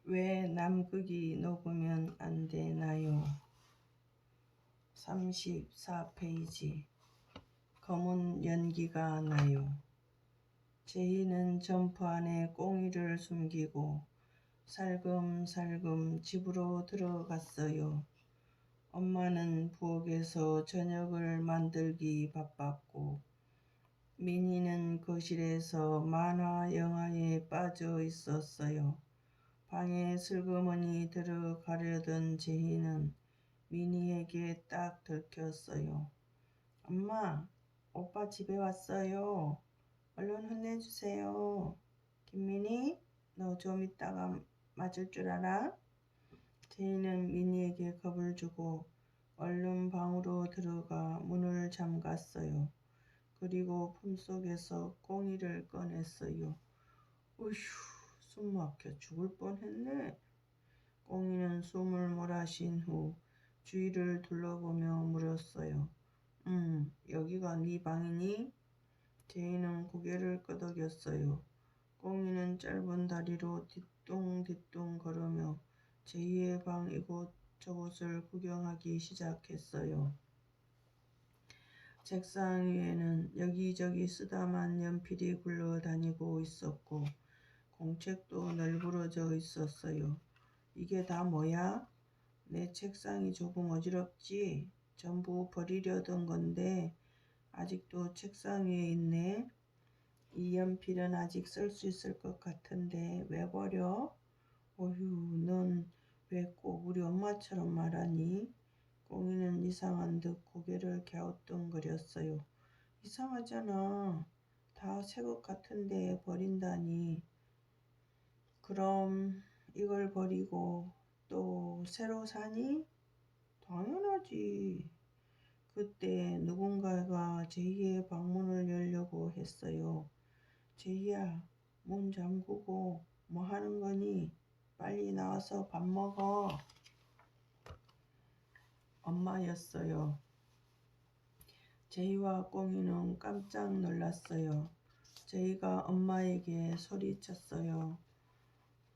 왜 남극이 녹으면 안 되나요? 34페이지. 검은 연기가 나요. 제이는 점프 안에 꽁이를 숨기고 살금살금 집으로 들어갔어요. 엄마는 부엌에서 저녁을 만들기 바빴고 미니는 거실에서 만화 영화에 빠져 있었어요. 방에 슬그머니 들어가려던 제이는 미니에게 딱 들켰어요. 엄마, 오빠 집에 왔어요. 얼른 혼내주세요. 김민희, 너 좀 이따가 맞을 줄 알아? 제이는 미니에게 겁을 주고 얼른 방으로 들어가 문을 잠갔어요. 그리고 품속에서 꽁이를 꺼냈어요. 어휴, 숨 막혀 죽을 뻔했네. 꽁이는 숨을 몰아쉰 후 주위를 둘러보며 물었어요. 여기가 네 방이니? 제이는 고개를 끄덕였어요. 꽁이는 짧은 다리로 뒤뚱뒤뚱 걸으며 제이의 방 이곳저곳을 구경하기 시작했어요. 책상 위에는 여기저기 쓰다만 연필이 굴러다니고 있었고 공책도 널브러져 있었어요. 이게 다 뭐야? 내 책상이 조금 어지럽지? 전부 버리려던 건데 아직도 책상 위에 있네. 이 연필은 아직 쓸 수 있을 것 같은데 왜 버려? 어휴, 넌 왜 꼭 우리 엄마처럼 말하니? 꽁이는 이상한 듯 고개를 갸우뚱거렸어요. 이상하잖아. 다 새 것 같은데 버린다니. 그럼 이걸 버리고 또 새로 사니? 당연하지. 그때 누군가가 제이의 방문을 열려고 했어요. 제이야, 문 잠그고 뭐 하는 거니? 빨리 나와서 밥 먹어. 엄마였어요. 제이와 꽁이는 깜짝 놀랐어요. 제이가 엄마에게 소리쳤어요.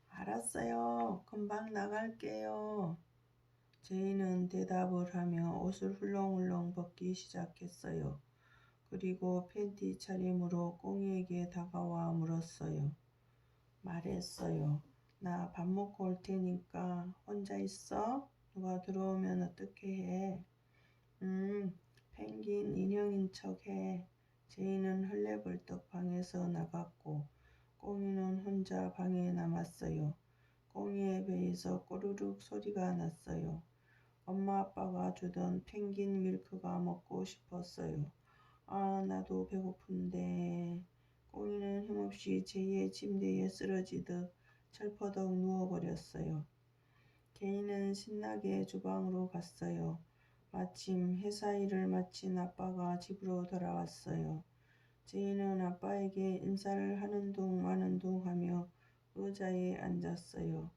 알았어요. 금방 나갈게요. 제이는 대답을 하며 옷을 훌렁훌렁 벗기 시작했어요. 그리고 팬티 차림으로 꽁이에게 다가와 물었어요. 말했어요. 나 밥 먹고 올 테니까 혼자 있어? 누가 들어오면 어떻게 해? 펭귄 인형인 척 해. 제이는 헐레벌떡 방에서 나갔고 꽁이는 혼자 방에 남았어요. 꽁이의 배에서 꼬르륵 소리가 났어요. 엄마 아빠가 주던 펭귄 밀크가 먹고 싶었어요. 아, 나도 배고픈데. 꽁이는 힘없이 제이의 침대에 쓰러지듯 철퍼덕 누워버렸어요. 개인은 신나게 주방으로 갔어요. 마침 회사 일을 마친 아빠가 집으로 돌아왔어요. 제이는 아빠에게 인사를 하는 둥 마는 둥 하며 의자에 앉았어요.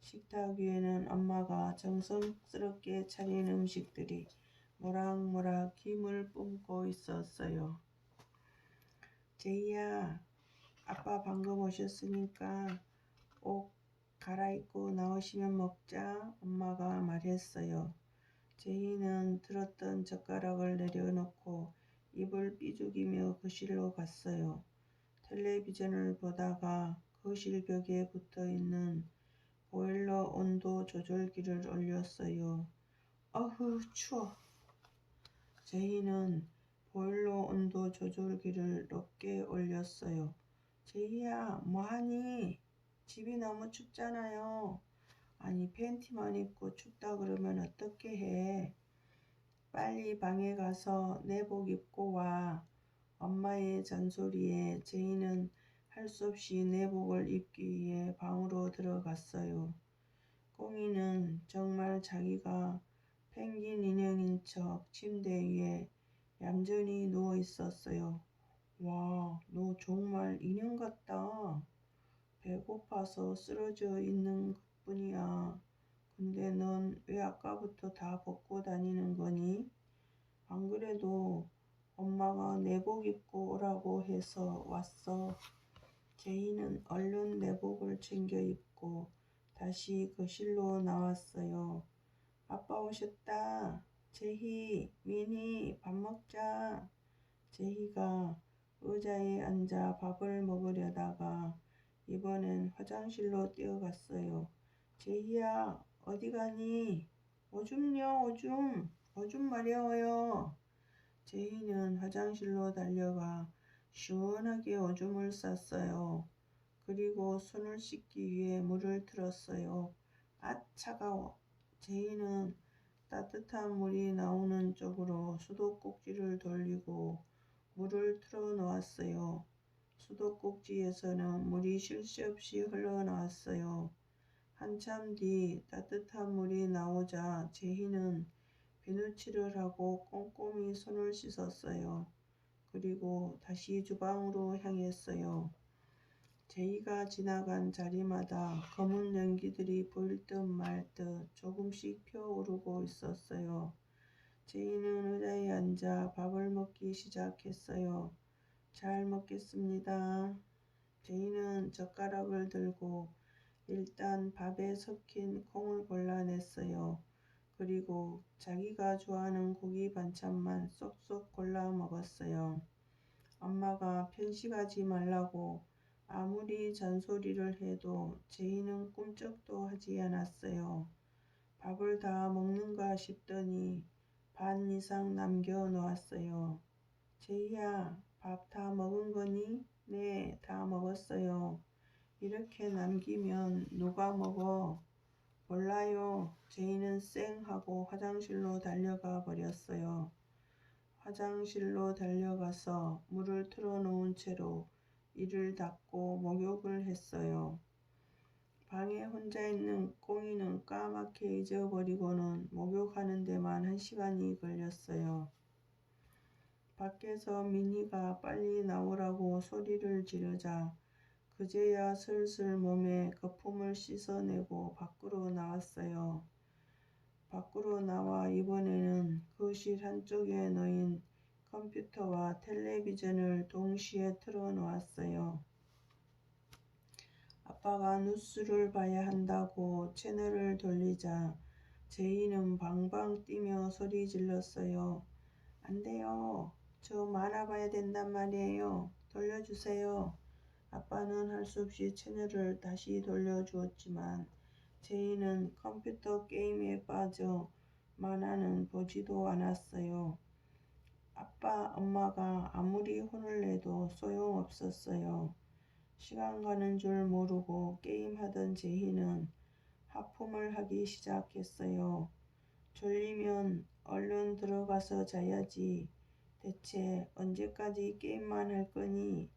식탁 위에는 엄마가 정성스럽게 차린 음식들이 모락모락 김을 뿜고 있었어요. 제이야, 아빠 방금 오셨으니까 옷 갈아입고 나오시면 먹자. 엄마가 말했어요. 제이는 들었던 젓가락을 내려놓고 입을 삐죽이며 거실로 갔어요. 텔레비전을 보다가 거실 벽에 붙어있는 보일러 온도 조절기를 올렸어요. 어후, 추워. 제이는 보일러 온도 조절기를 높게 올렸어요. 제이야, 뭐하니? 집이 너무 춥잖아요. 아니, 팬티만 입고 춥다 그러면 어떻게 해? 빨리 방에 가서 내복 입고 와. 엄마의 잔소리에 제이는 할 수 없이 내복을 입기 위해 방으로 들어갔어요. 꽁이는 정말 자기가 펭귄 인형인 척 침대 위에 얌전히 누워 있었어요. 와, 너 정말 인형 같다. 배고파서 쓰러져 있는 것뿐이야. 근데 넌 왜 아까부터 다 벗고 다니는 거니? 안 그래도 엄마가 내복 입고 오라고 해서 왔어. 제이는 얼른 내복을 챙겨 입고 다시 거실로 나왔어요. 아빠 오셨다. 제희, 미니, 밥 먹자. 제희가 의자에 앉아 밥을 먹으려다가 이번엔 화장실로 뛰어갔어요. 제희야, 어디 가니? 오줌요, 오줌. 오줌 마려워요. 제희는 화장실로 달려가 시원하게 오줌을 쌌어요. 그리고 손을 씻기 위해 물을 틀었어요. 아, 차가워. 제희는 따뜻한 물이 나오는 쪽으로 수도꼭지를 돌리고 물을 틀어 놓았어요. 수도꼭지에서는 물이 쉴 새 없이 흘러나왔어요. 한참 뒤 따뜻한 물이 나오자 제희는 비누칠을 하고 꼼꼼히 손을 씻었어요. 그리고 다시 주방으로 향했어요. 제희가 지나간 자리마다 검은 연기들이 보일 듯 말 듯 조금씩 피어오르고 있었어요. 제희는 의자에 앉아 밥을 먹기 시작했어요. 잘 먹겠습니다. 제희는 젓가락을 들고 일단 밥에 섞인 콩을 골라냈어요. 그리고 자기가 좋아하는 고기 반찬만 쏙쏙 골라 먹었어요. 엄마가 편식하지 말라고 아무리 잔소리를 해도 제희는 꿈쩍도 하지 않았어요. 밥을 다 먹는가 싶더니 반 이상 남겨 놓았어요. 제희야, 밥 다 먹은 거니? 네, 다 먹었어요. 이렇게 남기면 누가 먹어? 몰라요. 제희는 쌩 하고 화장실로 달려가 버렸어요. 화장실로 달려가서 물을 틀어놓은 채로 이를 닫고 목욕을 했어요. 방에 혼자 있는 꽁이는 까맣게 잊어버리고는 목욕하는 데만 1시간이 걸렸어요. 밖에서 미니가 빨리 나오라고 소리를 지르자 그제야 슬슬 몸에 거품을 씻어내고 밖으로 나왔어요. 밖으로 나와 이번에는 거실 한쪽에 놓인 컴퓨터와 텔레비전을 동시에 틀어 놓았어요. 아빠가 뉴스를 봐야 한다고 채널을 돌리자 제이는 방방 뛰며 소리 질렀어요. 안 돼요. 저 만화 봐야 된단 말이에요. 돌려주세요. 아빠는 할 수 없이 채널을 다시 돌려주었지만 제이는 컴퓨터 게임에 빠져 만화는 보지도 않았어요. 아빠, 엄마가 아무리 혼을 내도 소용없었어요. 시간 가는 줄 모르고 게임하던 제희는 하품을 하기 시작했어요. 졸리면 얼른 들어가서 자야지. 대체 언제까지 게임만 할 거니?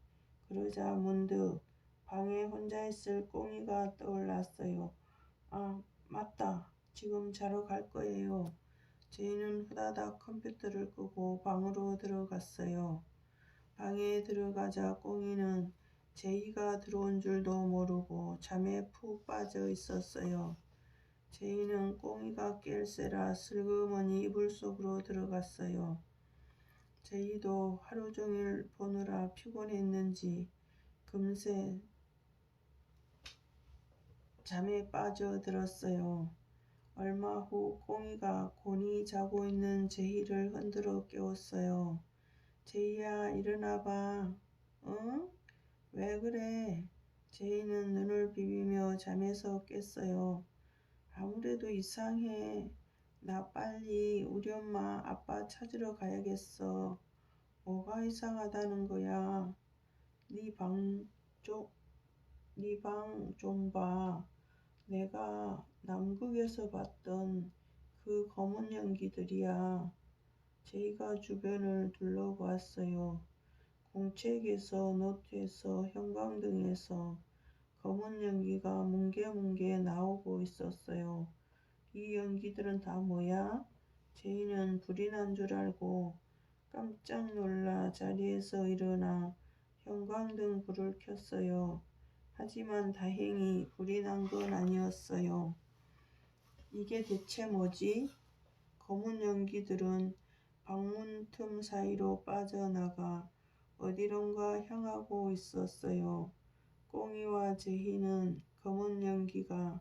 그러자 문득 방에 혼자 있을 꽁이가 떠올랐어요. 아, 맞다. 지금 자러 갈 거예요. 제이는 후다닥 컴퓨터를 끄고 방으로 들어갔어요. 방에 들어가자 꽁이는 제이가 들어온 줄도 모르고 잠에 푹 빠져 있었어요. 제이는 꽁이가 깰세라 슬그머니 이불 속으로 들어갔어요. 제이도 하루 종일 보느라 피곤했는지 금세 잠에 빠져들었어요. 얼마 후 꽁이가 곤히 자고 있는 제이를 흔들어 깨웠어요. 제이야, 일어나봐. 응? 왜 그래? 제이는 눈을 비비며 잠에서 깼어요. 아무래도 이상해. 나 빨리 우리 엄마 아빠 찾으러 가야겠어. 뭐가 이상하다는 거야? 네 방 좀 봐. 내가 남극에서 봤던 그 검은 연기들이야. 제이가 주변을 둘러보았어요. 공책에서, 노트에서, 형광등에서 검은 연기가 뭉게뭉게 나오고 있었어요. 이 연기들은 다 뭐야? 제이는 불이 난 줄 알고 깜짝 놀라 자리에서 일어나 형광등 불을 켰어요. 하지만 다행히 불이 난 건 아니었어요. 이게 대체 뭐지? 검은 연기들은 방문 틈 사이로 빠져나가 어디론가 향하고 있었어요. 꽁이와 제희는 검은 연기가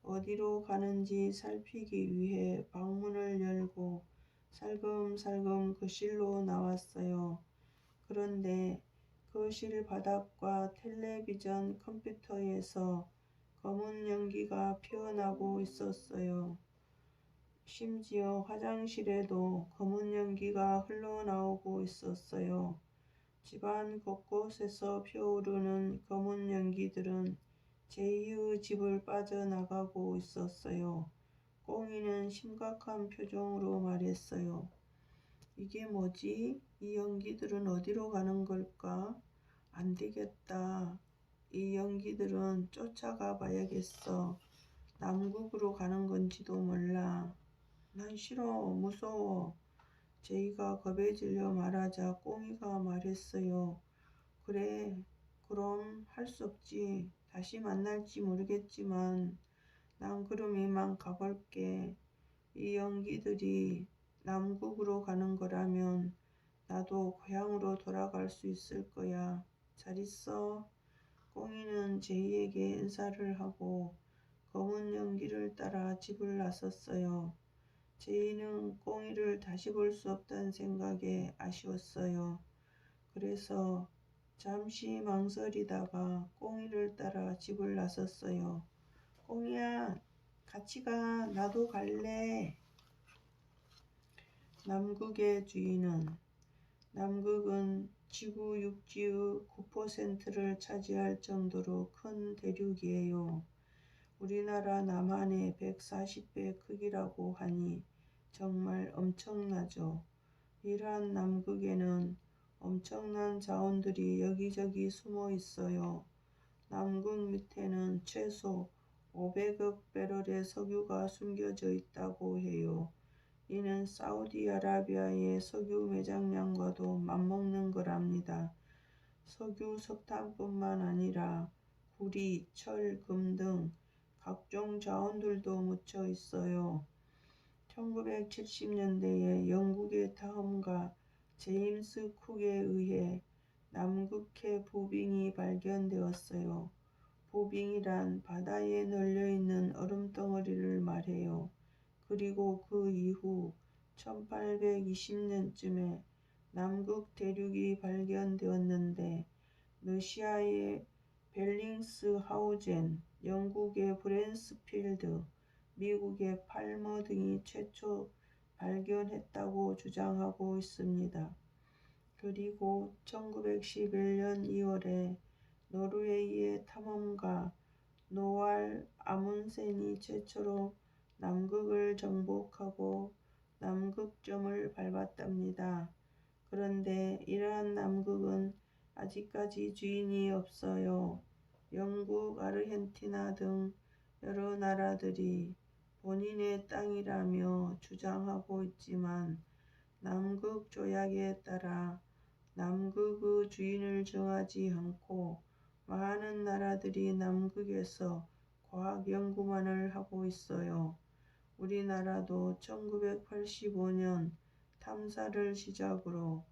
어디로 가는지 살피기 위해 방문을 열고 살금살금 거실로 나왔어요. 그런데 거실 바닥과 텔레비전 컴퓨터에서 검은 연기가 피어나고 있었어요. 심지어 화장실에도 검은 연기가 흘러나오고 있었어요. 집안 곳곳에서 피어오르는 검은 연기들은 제이의 집을 빠져나가고 있었어요. 꽁이는 심각한 표정으로 말했어요. 이게 뭐지? 이 연기들은 어디로 가는 걸까? 안 되겠다. 이 연기들은 쫓아가 봐야겠어. 남극으로 가는 건지도 몰라. 난 싫어. 무서워. 제이가 겁에 질려 말하자 꽁이가 말했어요. 그래, 그럼 할 수 없지. 다시 만날지 모르겠지만 난 그럼 이만 가볼게. 이 연기들이 남극으로 가는 거라면 나도 고향으로 돌아갈 수 있을 거야. 잘 있어. 꽁이는 제이에게 인사를 하고 검은 연기를 따라 집을 나섰어요. 제이는 꽁이를 다시 볼 수 없다는 생각에 아쉬웠어요. 그래서 잠시 망설이다가 꽁이를 따라 집을 나섰어요. 꽁이야, 같이 가. 나도 갈래. 남극의 주인은 남극은 지구 육지의 9%를 차지할 정도로 큰 대륙이에요. 우리나라 남한의 140배 크기라고 하니 정말 엄청나죠. 이러한 남극에는 엄청난 자원들이 여기저기 숨어 있어요. 남극 밑에는 최소 500억 배럴의 석유가 숨겨져 있다고 해요. 이는 사우디아라비아의 석유 매장량과도 맞먹는 거랍니다. 석유, 석탄뿐만 아니라 구리, 철, 금 등 각종 자원들도 묻혀 있어요. 1970년대에 영국의 탐험가 제임스 쿡에 의해 남극해 부빙이 발견되었어요. 부빙이란 바다에 널려있는 얼음덩어리를 말해요. 그리고 그 이후 1820년쯤에 남극 대륙이 발견되었는데 러시아의 벨링스하우젠, 영국의 브랜스필드, 미국의 팔머 등이 최초 발견했다고 주장하고 있습니다. 그리고 1911년 2월에 노르웨이의 탐험가 노알 아문센이 최초로 남극을 정복하고 남극점을 밟았답니다. 그런데 이러한 남극은 아직까지 주인이 없어요. 영국, 아르헨티나 등 여러 나라들이 본인의 땅이라며 주장하고 있지만 남극 조약에 따라 남극의 주인을 정하지 않고 많은 나라들이 남극에서 과학 연구만을 하고 있어요. 우리나라도 1985년 탐사를 시작으로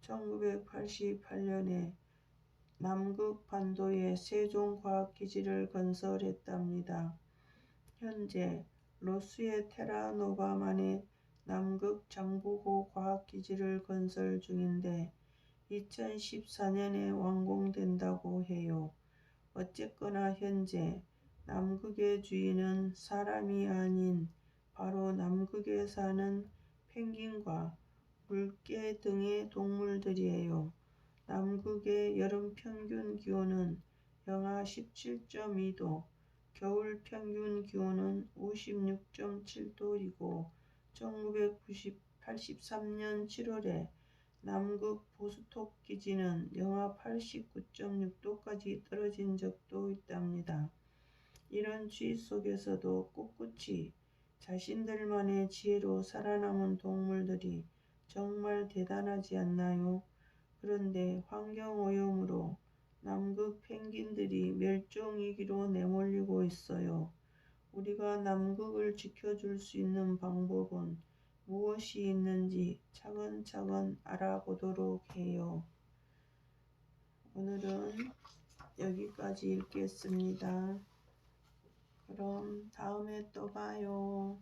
1988년에 남극 반도에 세종과학기지를 건설했답니다. 현재 로스의 테라노바만의 남극 장보고 과학기지를 건설 중인데 2014년에 완공된다고 해요. 어쨌거나 현재 남극의 주인은 사람이 아닌 바로 남극에 사는 펭귄과 물개 등의 동물들이에요. 남극의 여름 평균 기온은 영하 17.2도, 겨울 평균 기온은 56.7도이고 1983년 7월에 남극 보스톡 기지는 영하 89.6도까지 떨어진 적도 있답니다. 이런 추위 속에서도 꿋꿋이 자신들만의 지혜로 살아남은 동물들이 정말 대단하지 않나요? 그런데 환경오염으로 남극 펭귄들이 멸종위기로 내몰리고 있어요. 우리가 남극을 지켜줄 수 있는 방법은 무엇이 있는지 차근차근 알아보도록 해요. 오늘은 여기까지 읽겠습니다. 그럼 그럼 다음에 또 봐요.